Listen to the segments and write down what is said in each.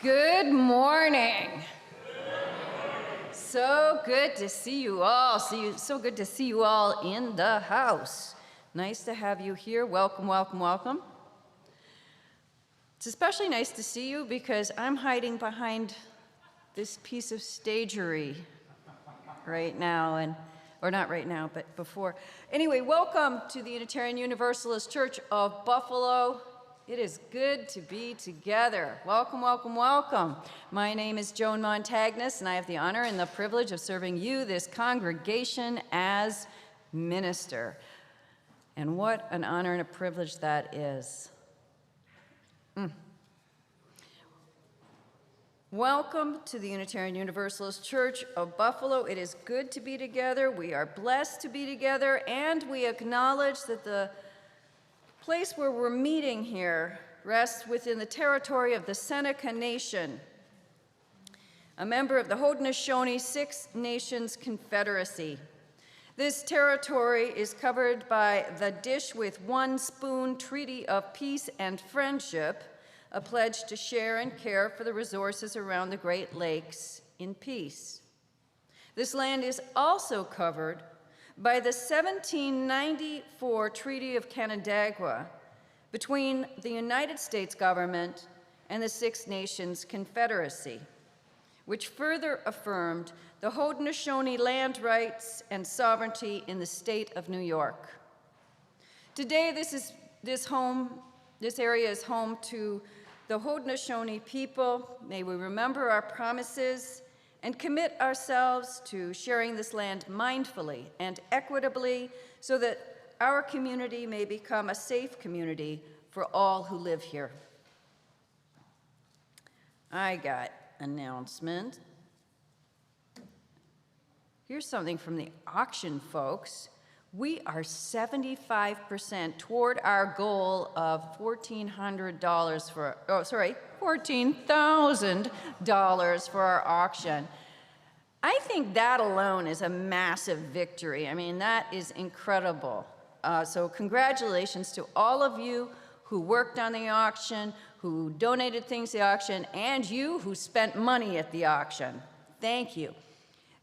Good morning. So good to see you all. So good to see you all in the house. Nice to have you here. Welcome, welcome, welcome. It's especially nice to see you because I'm hiding behind this piece of stagery right now, or not right now, but before. Anyway, welcome to the Unitarian Universalist Church of Buffalo. It is good to be together. Welcome, welcome, welcome. My name is Joan Montagnes, and I have the honor and the privilege of serving you, this congregation, as minister. And what an honor and a privilege that is. Welcome to the Unitarian Universalist Church of Buffalo. It is good to be together. We are blessed to be together, and we acknowledge that the place where we're meeting here rests within the territory of the Seneca Nation, a member of the Haudenosaunee Six Nations Confederacy. This territory is covered by the Dish with One Spoon Treaty of Peace and Friendship, a pledge to share and care for the resources around the Great Lakes in peace. This land is also covered by the 1794 Treaty of Canandaigua between the United States government and the Six Nations Confederacy, which further affirmed the Haudenosaunee land rights and sovereignty in the state of New York. Today, this area is home to the Haudenosaunee people. May we remember our promises and commit ourselves to sharing this land mindfully and equitably so that our community may become a safe community for all who live here. I got an announcement. Here's something from the auction folks. We are 75% toward our goal of $1,400 $14,000 for our auction. I think that alone is a massive victory. I mean, that is incredible. So congratulations to all of you who worked on the auction, who donated things to the auction, and you who spent money at the auction. Thank you.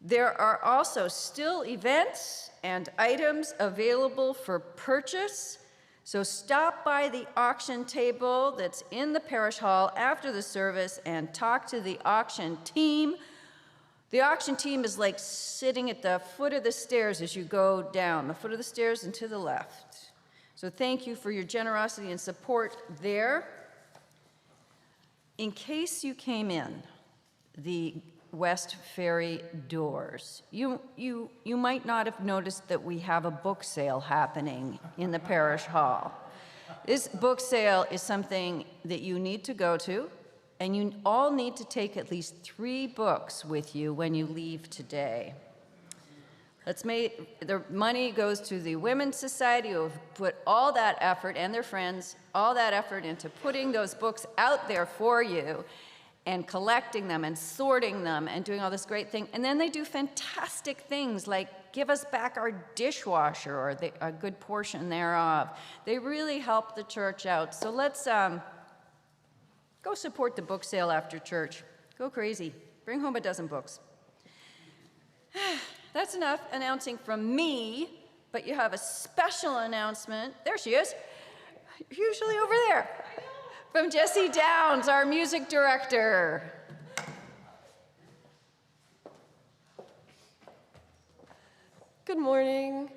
There are also still events and items available for purchase, so stop by the auction table that's in the parish hall after the service and talk to the auction team. The auction team is like sitting at the foot of the stairs as you go down, the foot of the stairs and to the left. So thank you for your generosity and support there. In case you came in the West Ferry doors, you might not have noticed that we have a book sale happening in the parish hall. This book sale is something that you need to go to, and you all need to take at least 3 books with you when you leave today. The money goes to the Women's Society, who have put all that effort, and their friends, all that effort into putting those books out there for you, and collecting them and sorting them and doing all this great thing. And then they do fantastic things like give us back our dishwasher, or a good portion thereof. They really help the church out. So let's go support the book sale after church. Go crazy. Bring home a dozen books. That's enough announcing from me, but you have a special announcement. There she is, usually over there. From Jessie Downs, our music director. Good morning.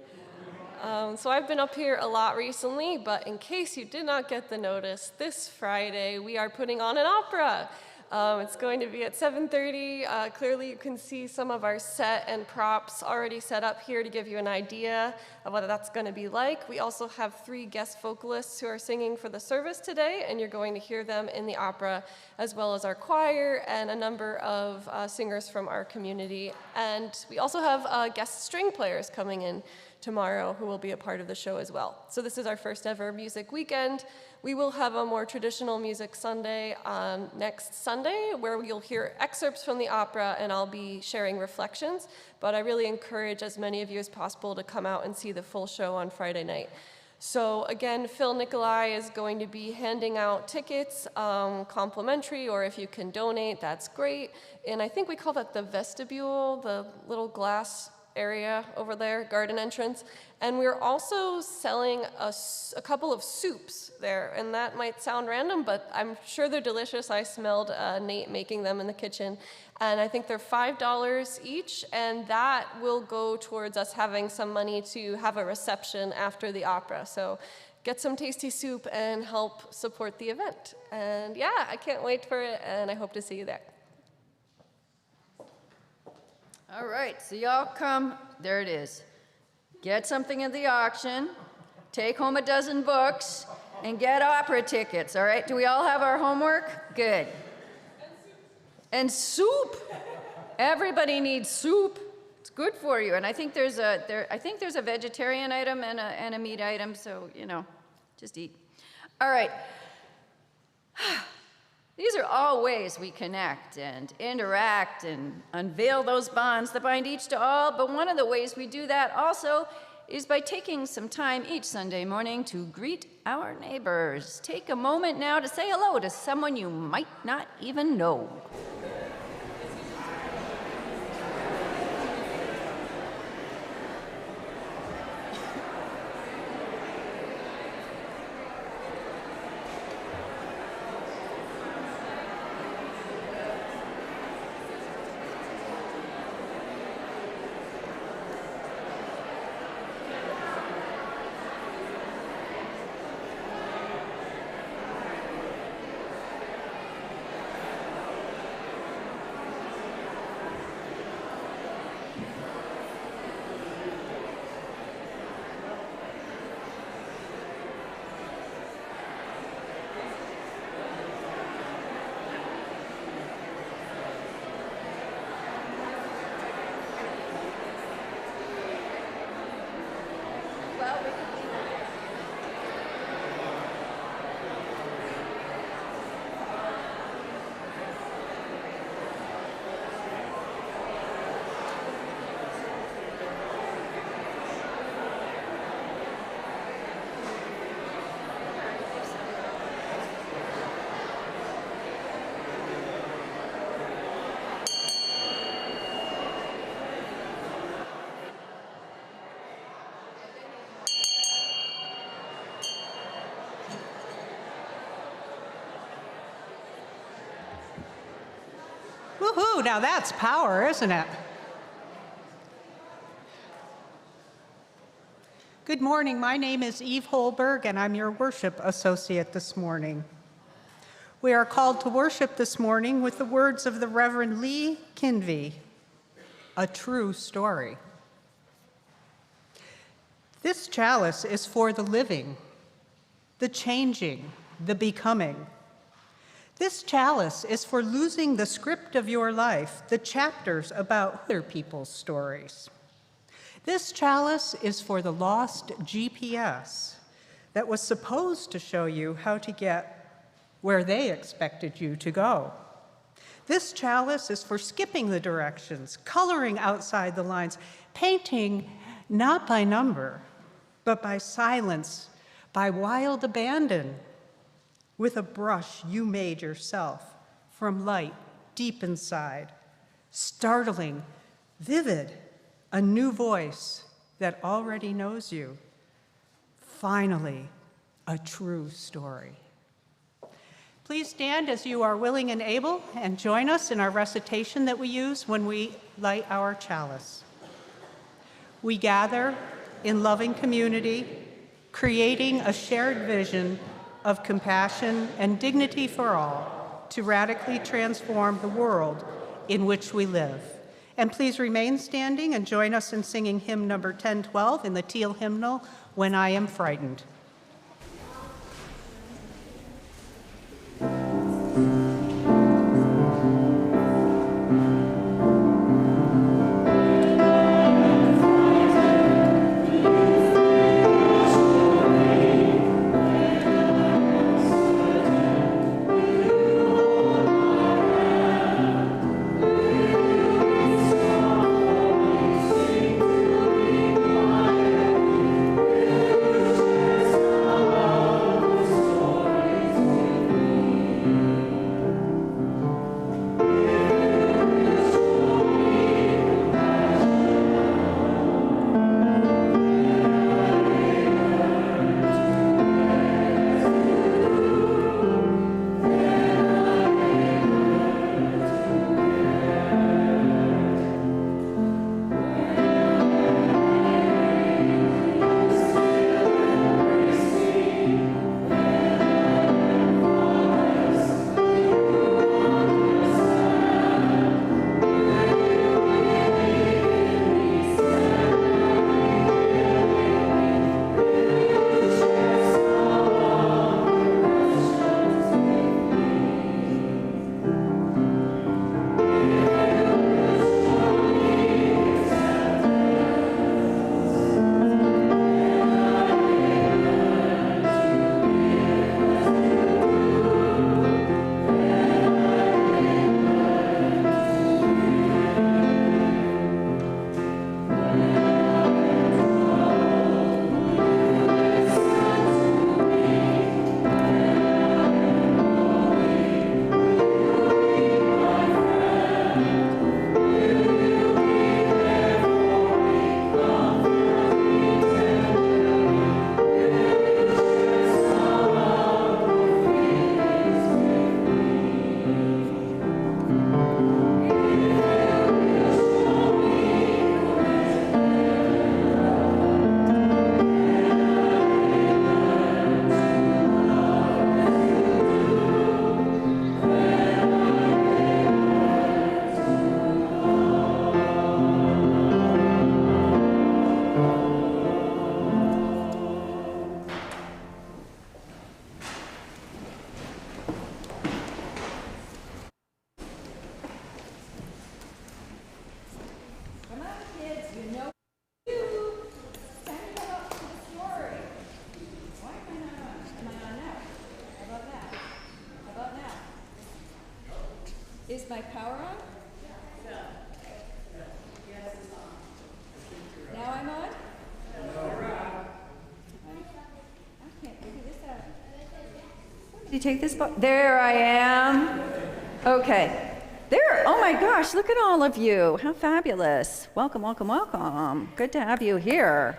So I've been up here a lot recently, but in case you did not get the notice, this Friday we are putting on an opera. It's going to be at 7:30. Clearly you can see some of our set and props already set up here to give you an idea of what that's going to be like. We also have 3 guest vocalists who are singing for the service today, and you're going to hear them in the opera, as well as our choir and a number of singers from our community. And we also have guest string players coming in tomorrow who will be a part of the show as well. So this is our first ever music weekend. We will have a more traditional music Sunday next Sunday, where you'll hear excerpts from the opera and I'll be sharing reflections. But I really encourage as many of you as possible to come out and see the full show on Friday night. So again, Phil Nicolai is going to be handing out tickets, complimentary, or if you can donate, that's great. And I think we call that the vestibule, the little glass area over there, garden entrance. And we're also selling a couple of soups there, and that might sound random, but I'm sure they're delicious. I smelled Nate making them in the kitchen. And I think they're $5 each, and that will go towards us having some money to have a reception after the opera. So get some tasty soup and help support the event. And yeah, I can't wait for it, and I hope to see you there. All right, so y'all come, there it is. Get something at the auction, take home a dozen books, and get opera tickets, all right? Do we all have our homework? Good. And soup. Everybody needs soup. It's good for you. And I think there's a vegetarian item and a meat item, so, you know, just eat. All right. These are all ways we connect and interact and unveil those bonds that bind each to all, but one of the ways we do that also is by taking some time each Sunday morning to greet our neighbors. Take a moment now to say hello to someone you might not even know. Woohoo, now that's power, isn't it? Good morning, my name is Eve Holberg and I'm your worship associate this morning. We are called to worship this morning with the words of the Reverend Lee Kinvey, a true story. This chalice is for the living, the changing, the becoming. This chalice is for losing the script of your life, the chapters about other people's stories. This chalice is for the lost GPS that was supposed to show you how to get where they expected you to go. This chalice is for skipping the directions, coloring outside the lines, painting not by number, but by silence, by wild abandon, with a brush you made yourself from light deep inside, startling, vivid, a new voice that already knows you. Finally, a true story. Please stand as you are willing and able and join us in our recitation that we use when we light our chalice. We gather in loving community, creating a shared vision of compassion and dignity for all to radically transform the world in which we live. And please remain standing and join us in singing hymn number 1012 in the Teal hymnal, When I Am Frightened. Is my power on? Now I'm on? I can't figure this out. Did you take this book? There I am. Okay. There, oh my gosh, look at all of you. How fabulous. Welcome, welcome, welcome. Good to have you here.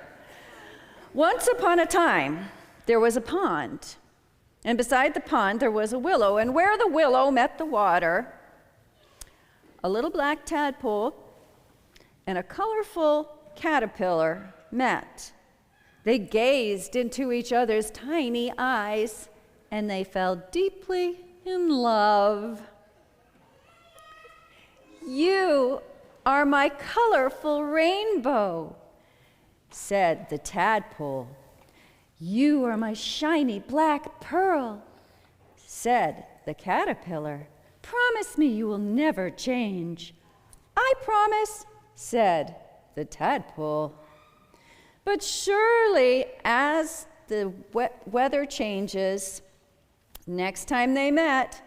Once upon a time, there was a pond. And beside the pond, there was a willow. And where the willow met the water, a little black tadpole and a colorful caterpillar met. They gazed into each other's tiny eyes, and they fell deeply in love. You are my colorful rainbow, said the tadpole. You are my shiny black pearl, said the caterpillar. Promise me you will never change. I promise, said the tadpole. But surely, as the weather changes, next time they met,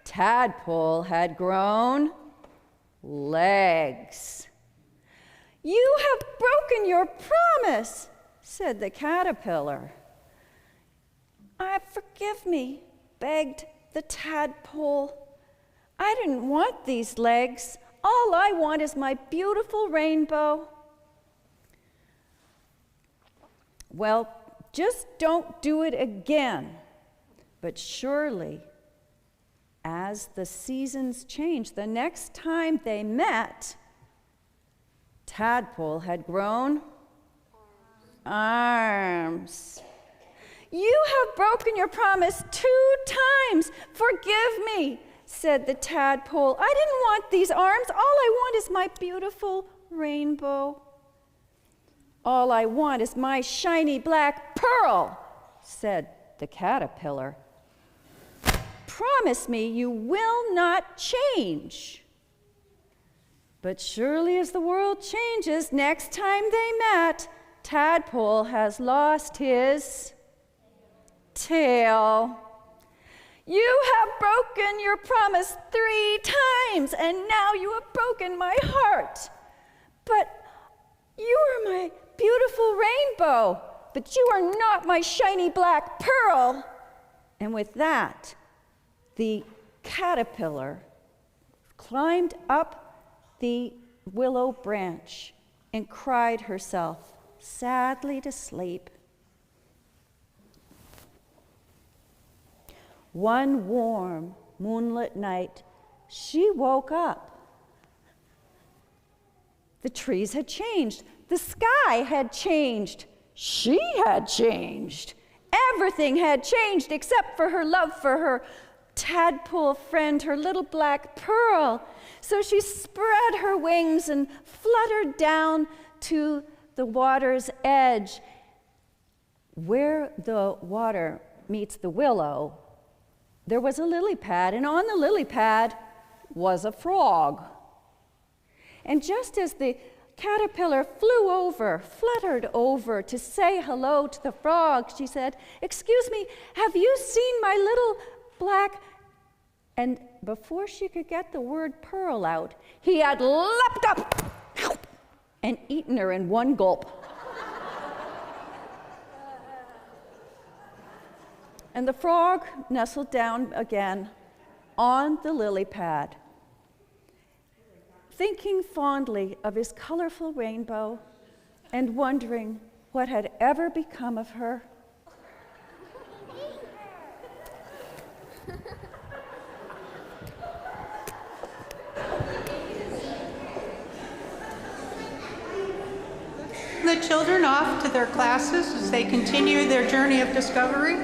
Tadpole had grown legs. You have broken your promise, said the caterpillar. Forgive me, begged the tadpole. I didn't want these legs. All I want is my beautiful rainbow. Well, just don't do it again. But surely, as the seasons changed, the next time they met, Tadpole had grown arms. You have broken your promise 2 times. Forgive me, said the tadpole. I didn't want these arms. All I want is my beautiful rainbow. All I want is my shiny black pearl, said the caterpillar. Promise me you will not change. But surely as the world changes, next time they met, Tadpole has lost his tail. You have broken your promise 3 times, and now you have broken my heart. But you are my beautiful rainbow, but you are not my shiny black pearl. And with that, the caterpillar climbed up the willow branch and cried herself sadly to sleep. One warm, moonlit night, she woke up. The trees had changed. The sky had changed. She had changed. Everything had changed except for her love for her tadpole friend, her little black pearl. So she spread her wings and fluttered down to the water's edge. Where the water meets the willow, there was a lily pad, and on the lily pad was a frog. And just as the caterpillar fluttered over to say hello to the frog, she said, "Excuse me, have you seen my little black..." And before she could get the word pearl out, he had leapt up and eaten her in one gulp. And the frog nestled down again on the lily pad, thinking fondly of his colorful rainbow and wondering what had ever become of her. The children off to their classes as they continue their journey of discovery.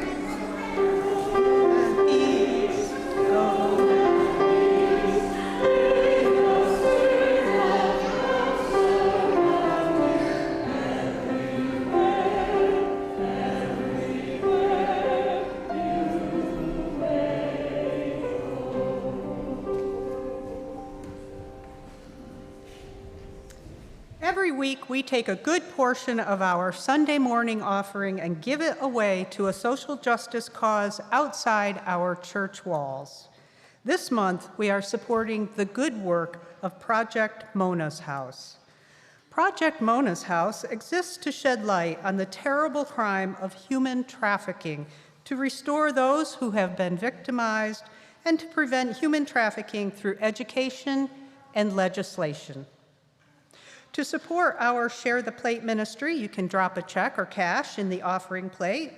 Every week, we take a good portion of our Sunday morning offering and give it away to a social justice cause outside our church walls. This month, we are supporting the good work of Project Mona's House. Project Mona's House exists to shed light on the terrible crime of human trafficking, to restore those who have been victimized, and to prevent human trafficking through education and legislation. To support our Share the Plate ministry, you can drop a check or cash in the offering plate.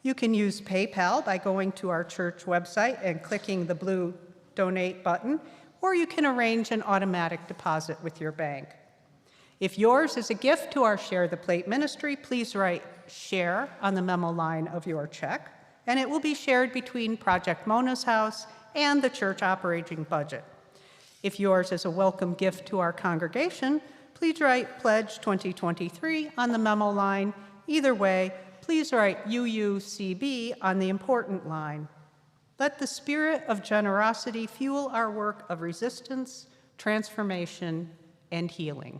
You can use PayPal by going to our church website and clicking the blue Donate button, or you can arrange an automatic deposit with your bank. If yours is a gift to our Share the Plate ministry, please write SHARE on the memo line of your check, and it will be shared between Project Mona's House and the church operating budget. If yours is a welcome gift to our congregation, please write Pledge 2023 on the memo line. Either way, please write UUCB on the important line. Let the spirit of generosity fuel our work of resistance, transformation, and healing.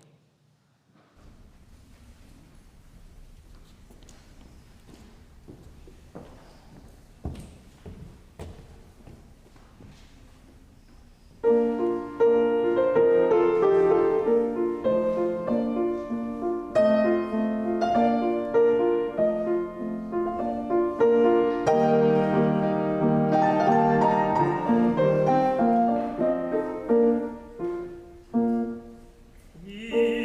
Yeah.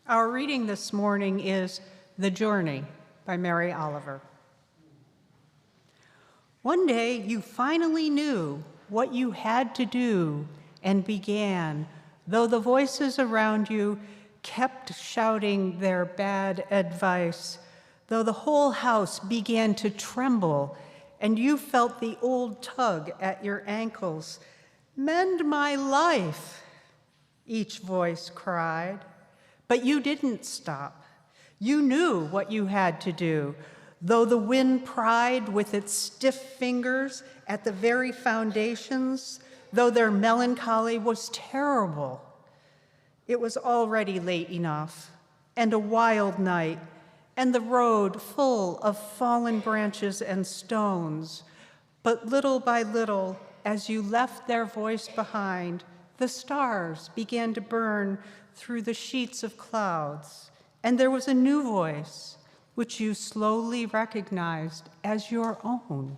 Our reading this morning is The Journey by Mary Oliver. One day you finally knew what you had to do and began, though the voices around you kept shouting their bad advice, though the whole house began to tremble and you felt the old tug at your ankles. "Mend my life," each voice cried. But you didn't stop. You knew what you had to do, though the wind pried with its stiff fingers at the very foundations, though their melancholy was terrible. It was already late enough, and a wild night, and the road full of fallen branches and stones. But little by little, as you left their voice behind, the stars began to burn through the sheets of clouds, and there was a new voice, which you slowly recognized as your own,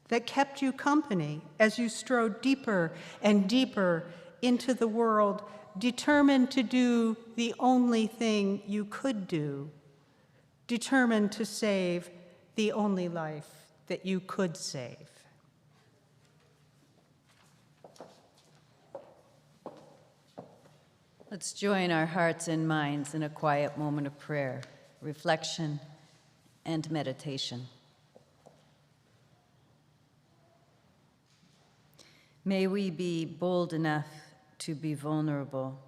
that kept you company as you strode deeper and deeper into the world, determined to do the only thing you could do, determined to save the only life that you could save. Let's join our hearts and minds in a quiet moment of prayer, reflection, and meditation. May we be bold enough to be vulnerable,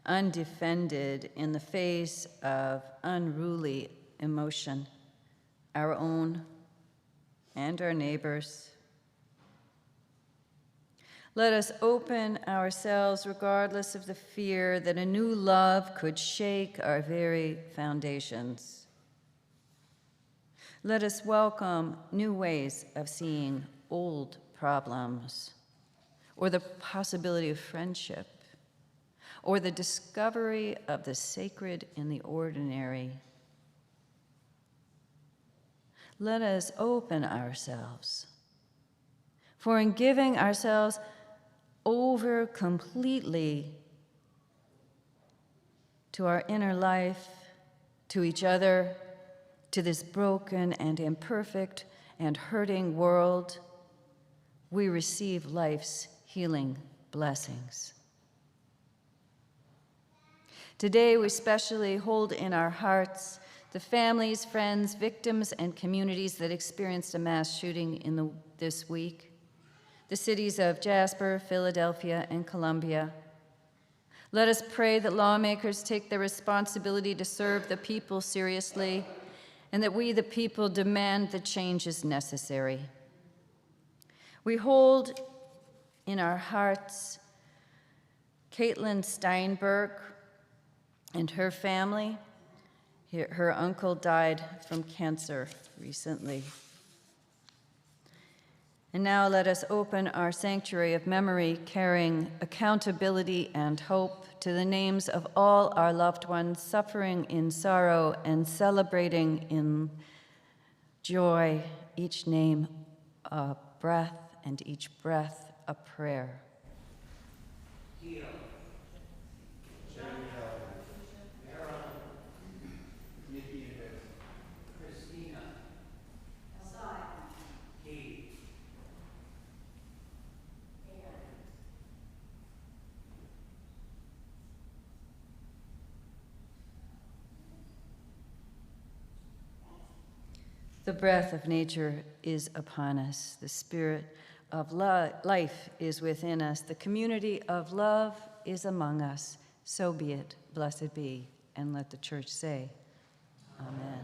undefended in the face of unruly emotion, our own and our neighbors'. Let us open ourselves regardless of the fear that a new love could shake our very foundations. Let us welcome new ways of seeing old problems, or the possibility of friendship, or the discovery of the sacred in the ordinary. Let us open ourselves, for in giving ourselves over completely to our inner life, to each other, to this broken and imperfect and hurting world, we receive life's healing blessings. Today, we specially hold in our hearts the families, friends, victims, and communities that experienced a mass shooting this week. The cities of Jasper, Philadelphia, and Columbia. Let us pray that lawmakers take their responsibility to serve the people seriously, and that we, the people, demand the changes necessary. We hold in our hearts Caitlin Steinberg and her family. Her uncle died from cancer recently. And now let us open our sanctuary of memory, carrying accountability and hope to the names of all our loved ones suffering in sorrow and celebrating in joy, each name a breath, and each breath a prayer. The breath of nature is upon us. The spirit of life is within us. The community of love is among us. So be it. Blessed be. And let the church say, Amen.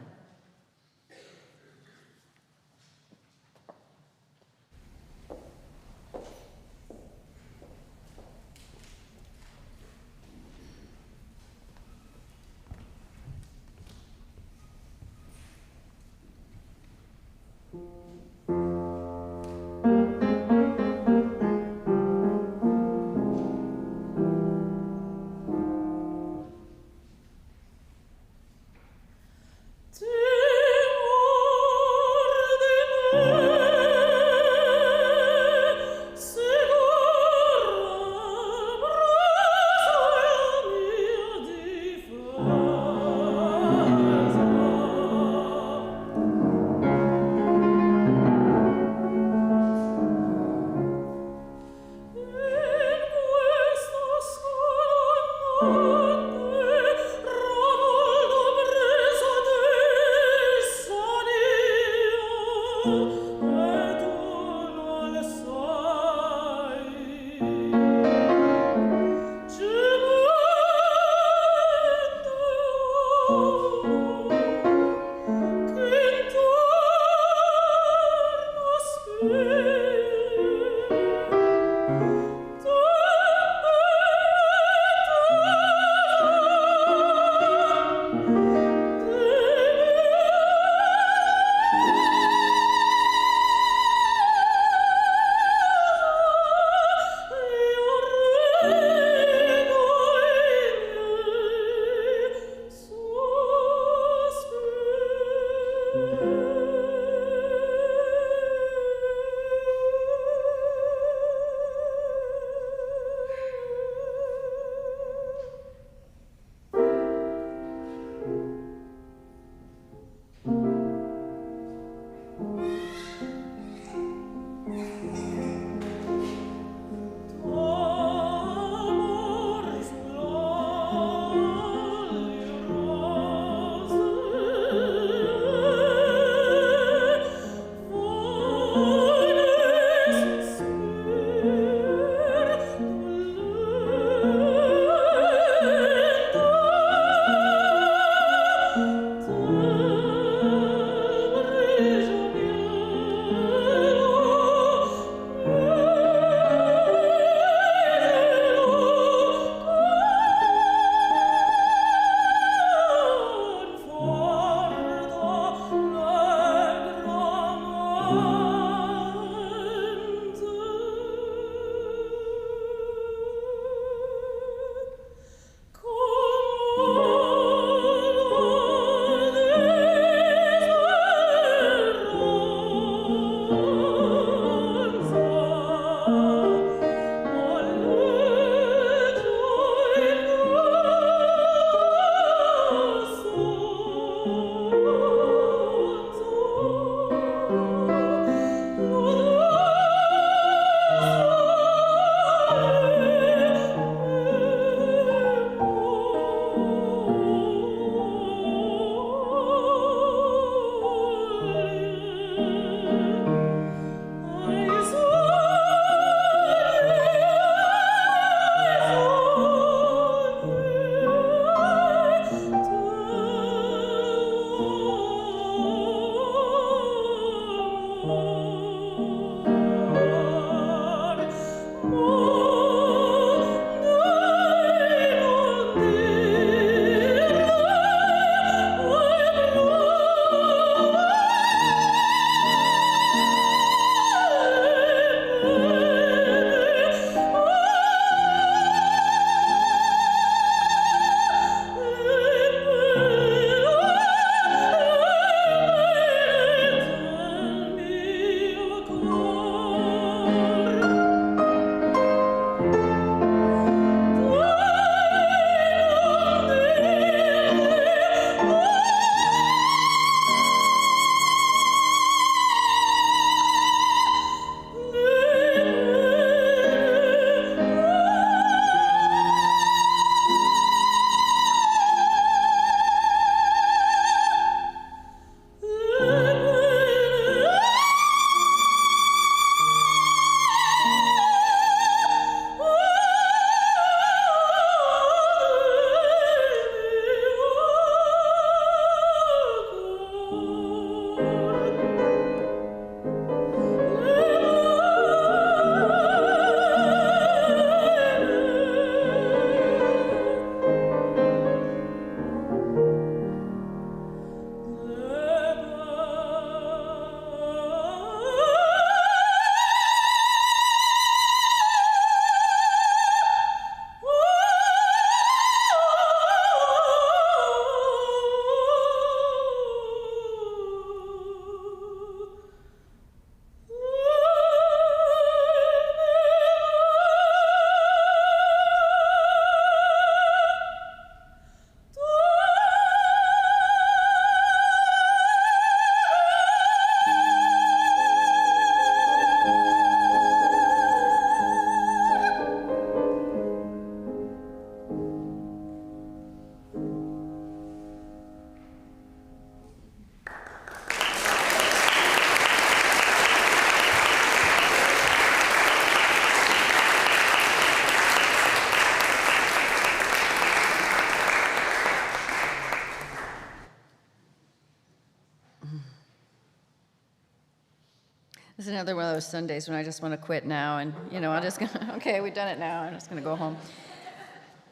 This is another one of those Sundays when I just want to quit now and, I'm just going to, okay, we've done it now. I'm just going to go home.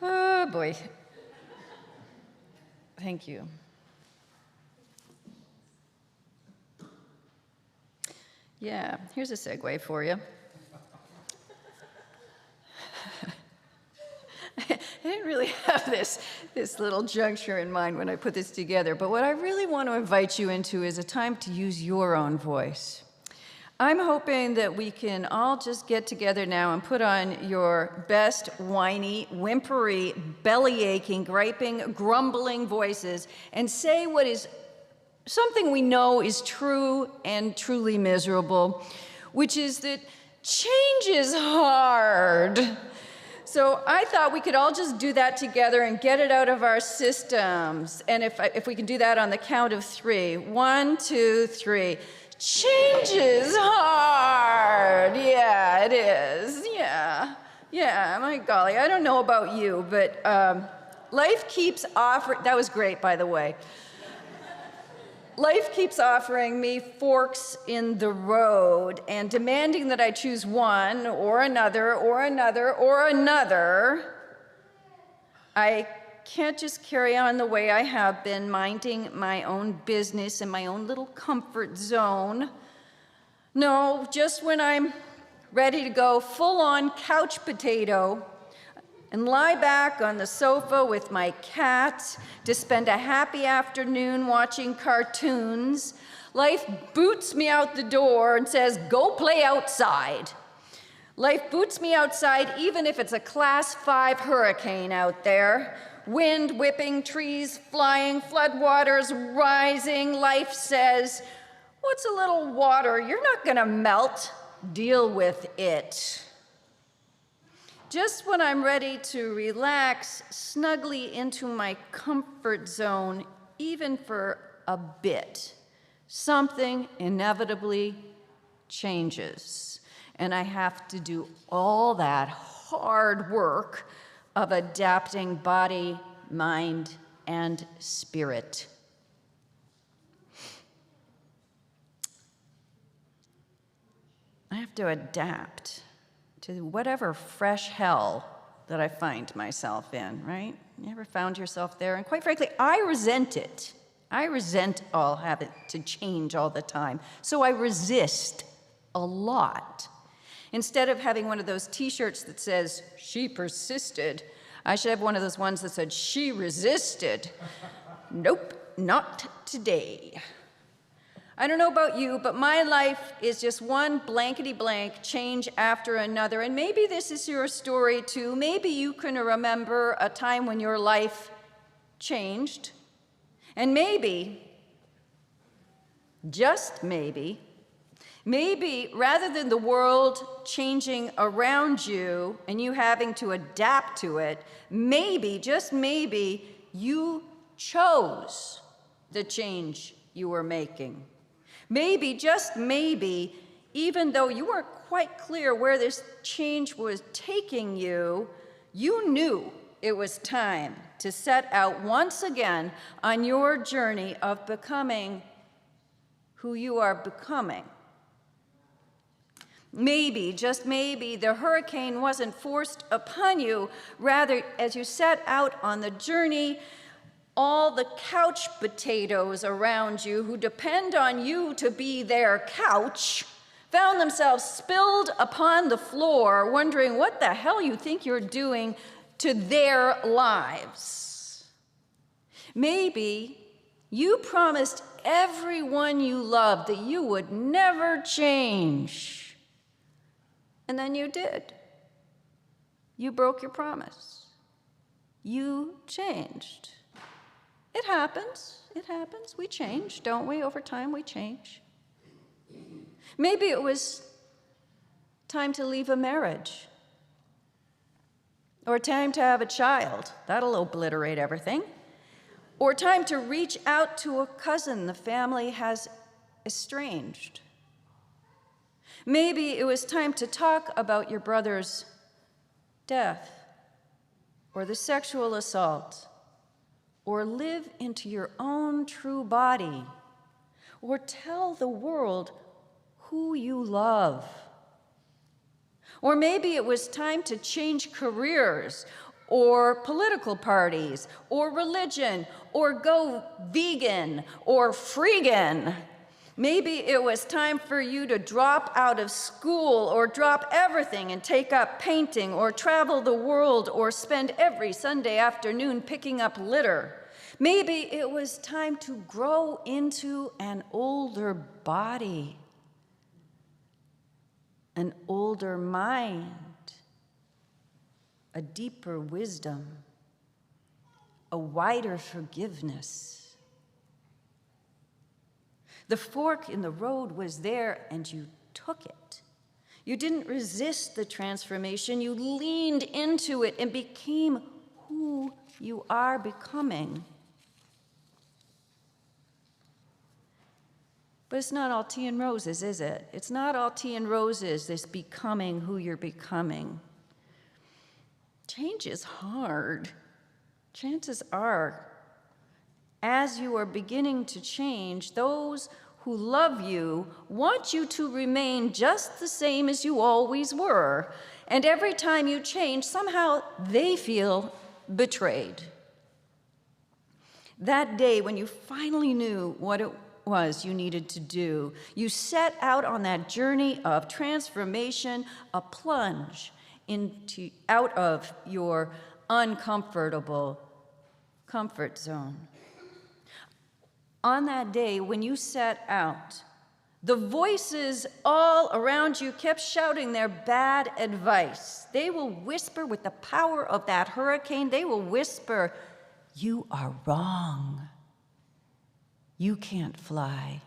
Oh, boy. Thank you. Yeah, here's a segue for you. I didn't really have this little juncture in mind when I put this together, but what I really want to invite you into is a time to use your own voice. I'm hoping that we can all just get together now and put on your best whiny, whimpery, belly-aching, griping, grumbling voices and say what is something we know is true and truly miserable, which is that change is hard. So I thought we could all just do that together and get it out of our systems. And if we can do that on the count of 3. 1, 2, 3. Change is hard. Yeah, it is. Yeah, my golly. I don't know about you, but life keeps offering, that was great, by the way. Life keeps offering me forks in the road and demanding that I choose one or another or another or another. I can't just carry on the way I have been, minding my own business in my own little comfort zone. No, just when I'm ready to go full-on couch potato and lie back on the sofa with my cat to spend a happy afternoon watching cartoons, life boots me out the door and says, go play outside. Life boots me outside even if it's a Class 5 hurricane out there. Wind whipping, trees flying, floodwaters rising. Life says, what's a little water? You're not gonna melt. Deal with it. Just when I'm ready to relax snugly into my comfort zone, even for a bit, something inevitably changes. And I have to do all that hard work of adapting body, mind, and spirit. I have to adapt to whatever fresh hell that I find myself in, right? You ever found yourself there? And quite frankly, I resent it. I resent all having to change all the time. So I resist a lot. Instead of having one of those t-shirts that says, she persisted, I should have one of those ones that said, she resisted. Nope, not today. I don't know about you, but my life is just one blankety blank change after another. And maybe this is your story too. Maybe you can remember a time when your life changed. And maybe, just maybe rather than the world changing around you and you having to adapt to it, maybe, just maybe, you chose the change you were making. Maybe, just maybe, even though you weren't quite clear where this change was taking you, you knew it was time to set out once again on your journey of becoming who you are becoming. Maybe, just maybe, the hurricane wasn't forced upon you. Rather, as you set out on the journey, all the couch potatoes around you who depend on you to be their couch found themselves spilled upon the floor, wondering what the hell you think you're doing to their lives. Maybe you promised everyone you loved that you would never change. And then you did. You broke your promise. You changed. It happens. It happens. We change, don't we? Over time, we change. Maybe it was time to leave a marriage. Or time to have a child. That'll obliterate everything. Or time to reach out to a cousin the family has estranged. Maybe it was time to talk about your brother's death, or the sexual assault, or live into your own true body, or tell the world who you love. Or maybe it was time to change careers, or political parties, or religion, or go vegan, or freegan. Maybe it was time for you to drop out of school, or drop everything and take up painting, or travel the world, or spend every Sunday afternoon picking up litter. Maybe it was time to grow into an older body, an older mind, a deeper wisdom, a wider forgiveness. The fork in the road was there, and you took it. You didn't resist the transformation. You leaned into it and became who you are becoming. But it's not all tea and roses, is it? It's not all tea and roses, this becoming who you're becoming. Change is hard. Chances are, as you are beginning to change, those who love you want you to remain just the same as you always were. And every time you change, somehow they feel betrayed. That day when you finally knew what it was you needed to do, you set out on that journey of transformation, a plunge out of your uncomfortable comfort zone. On that day when you set out, the voices all around you kept shouting their bad advice. They will whisper with the power of that hurricane, they will whisper, "You are wrong. You can't fly.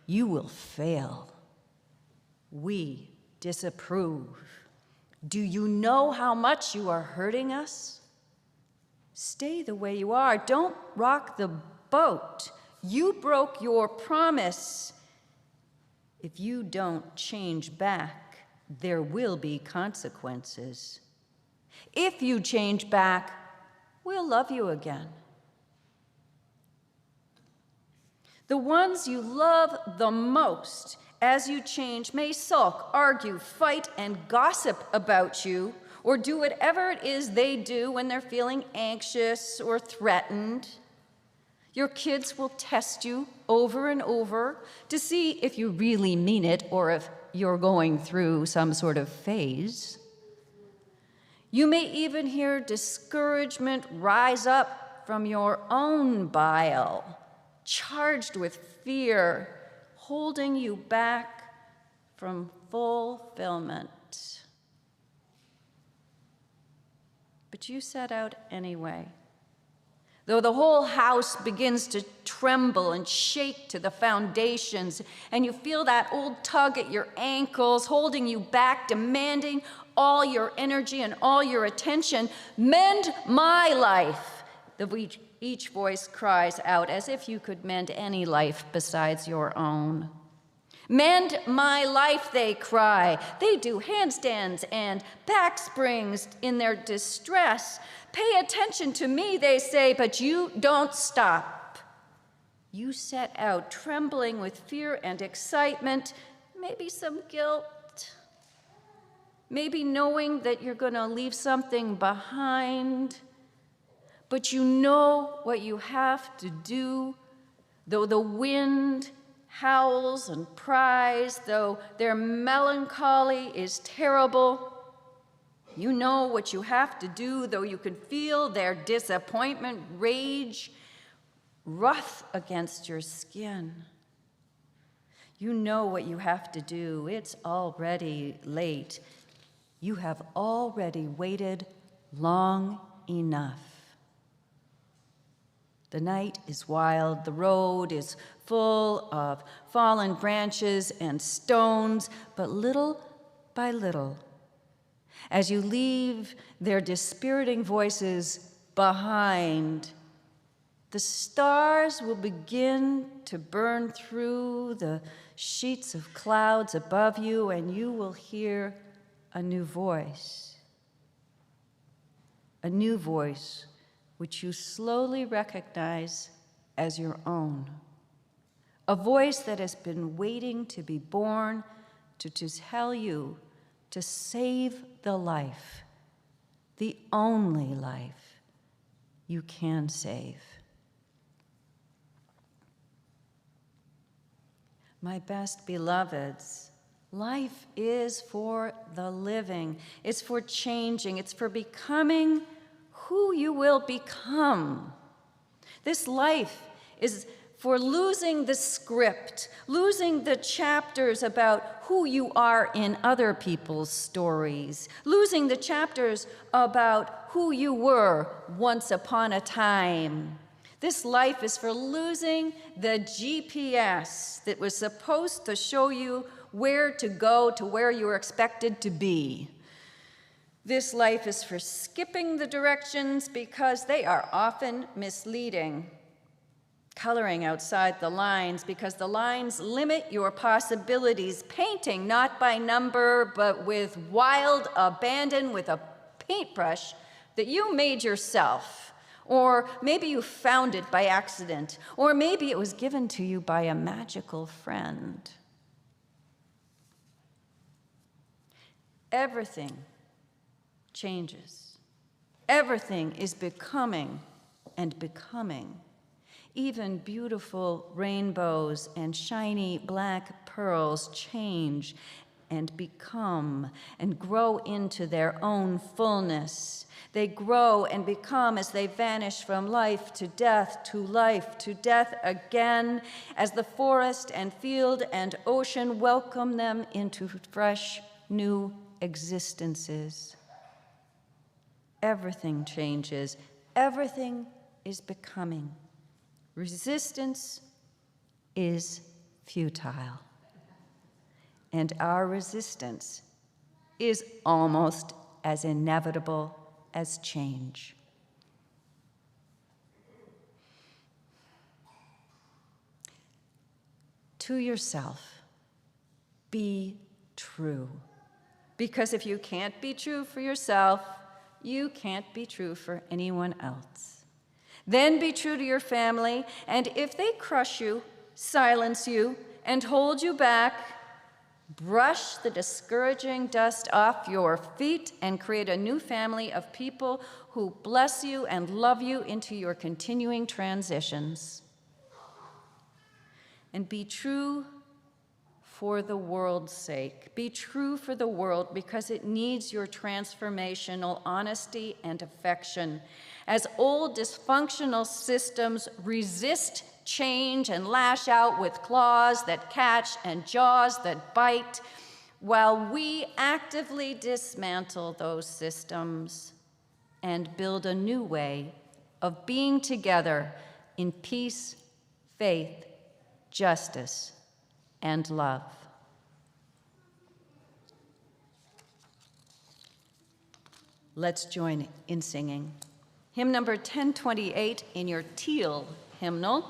You will fail. We disapprove. Do you know how much you are hurting us? Stay the way you are. Don't rock the boat. You broke your promise. If you don't change back, there will be consequences. If you change back, we'll love you again." The ones you love the most as you change may sulk, argue, fight, and gossip about you, or do whatever it is they do when they're feeling anxious or threatened. Your kids will test you over and over to see if you really mean it or if you're going through some sort of phase. You may even hear discouragement rise up from your own bile, charged with fear, holding you back from fulfillment. But you set out anyway. Though the whole house begins to tremble and shake to the foundations, and you feel that old tug at your ankles holding you back, demanding all your energy and all your attention, "Mend my life," each voice cries out, as if you could mend any life besides your own. "Mend my life," they cry. They do handstands and back springs in their distress. "Pay attention to me," they say, but you don't stop. You set out trembling with fear and excitement, maybe some guilt, maybe knowing that you're going to leave something behind. But you know what you have to do, though the wind howls and pries, though their melancholy is terrible. You know what you have to do, though you can feel their disappointment rage, rough against your skin. You know what you have to do. It's already late. You have already waited long enough. The night is wild, the road is full of fallen branches and stones, but little by little, as you leave their dispiriting voices behind, the stars will begin to burn through the sheets of clouds above you, and you will hear a new voice which you slowly recognize as your own, a voice that has been waiting to be born to tell you to save the life, the only life you can save. My best beloveds, life is for the living. It's for changing. It's for becoming who you will become. This life is for losing the script, losing the chapters about who you are in other people's stories, losing the chapters about who you were once upon a time. This life is for losing the GPS that was supposed to show you where to go to where you were expected to be. This life is for skipping the directions because they are often misleading. Coloring outside the lines because the lines limit your possibilities. Painting not by number, but with wild abandon with a paintbrush that you made yourself. Or maybe you found it by accident. Or maybe it was given to you by a magical friend. Everything changes. Everything is becoming and becoming. Even beautiful rainbows and shiny black pearls change and become and grow into their own fullness. They grow and become as they vanish from life to death again, as the forest and field and ocean welcome them into fresh, new existences. Everything changes. Everything is becoming. Resistance is futile. And our resistance is almost as inevitable as change. To yourself, be true. Because if you can't be true for yourself, you can't be true for anyone else. Then be true to your family, and if they crush you, silence you, and hold you back, brush the discouraging dust off your feet and create a new family of people who bless you and love you into your continuing transitions. And be true for the world's sake. Be true for the world because it needs your transformational honesty and affection. As old dysfunctional systems resist change and lash out with claws that catch and jaws that bite, while we actively dismantle those systems and build a new way of being together in peace, faith, justice, and love. Let's join in singing. Hymn number 1028 in your teal hymnal,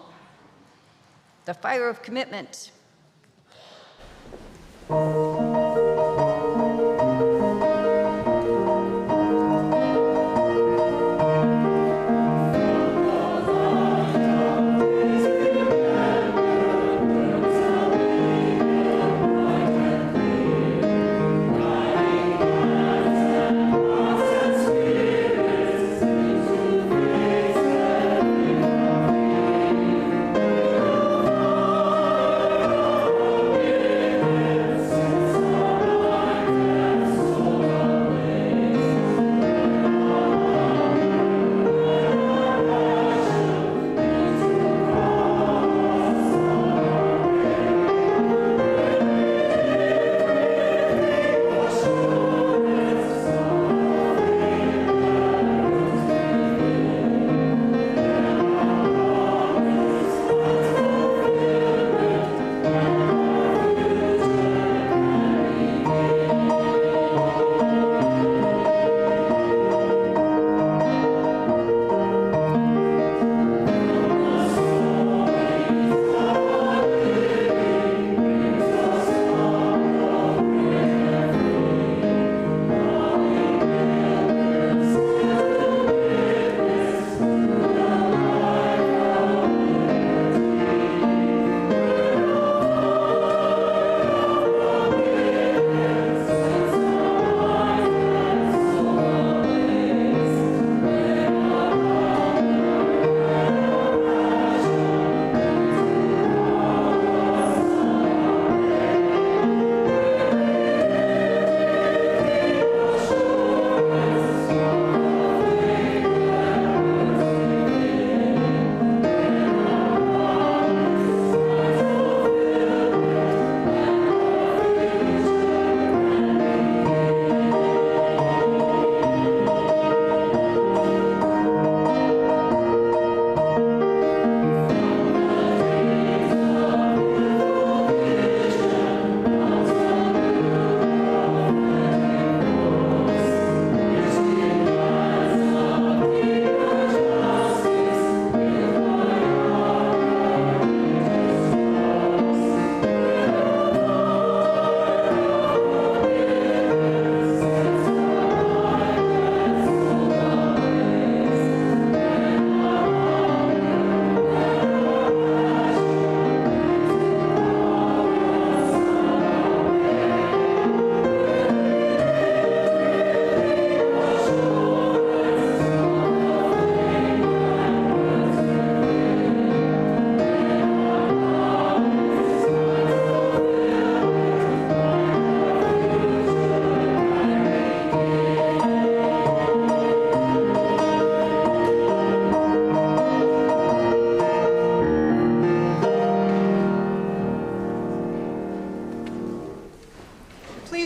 The Fire of Commitment.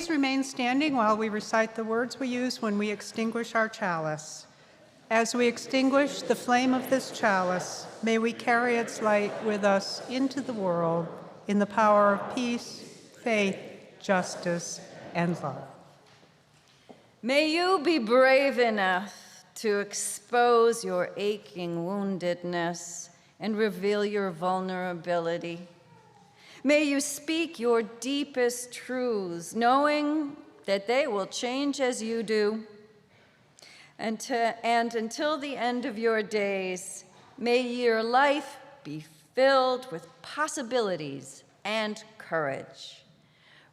Please remain standing while we recite the words we use when we extinguish our chalice. As we extinguish the flame of this chalice, may we carry its light with us into the world in the power of peace, faith, justice, and love. May you be brave enough to expose your aching woundedness and reveal your vulnerability. May you speak your deepest truths, knowing that they will change as you do. And until the end of your days, may your life be filled with possibilities and courage.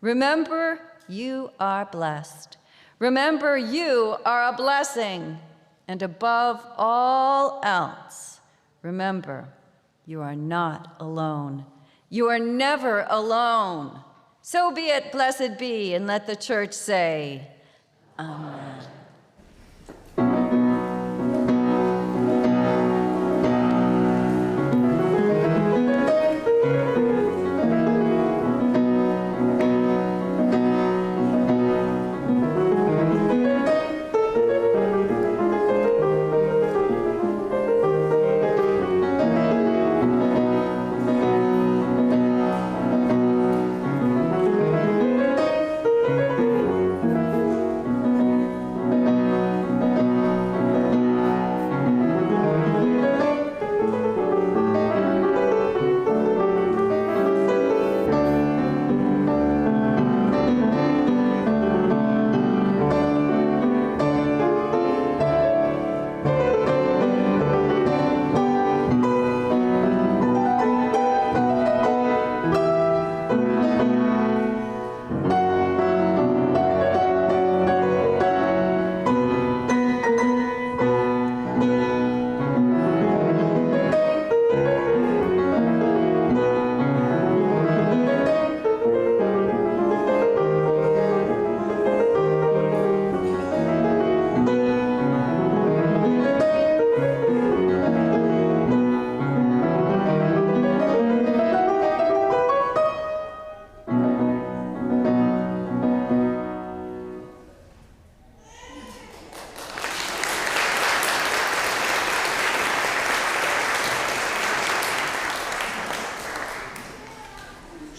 Remember, you are blessed. Remember, you are a blessing. And above all else, remember, you are not alone. You are never alone. So be it, blessed be, and let the church say, Amen.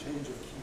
Change of keys.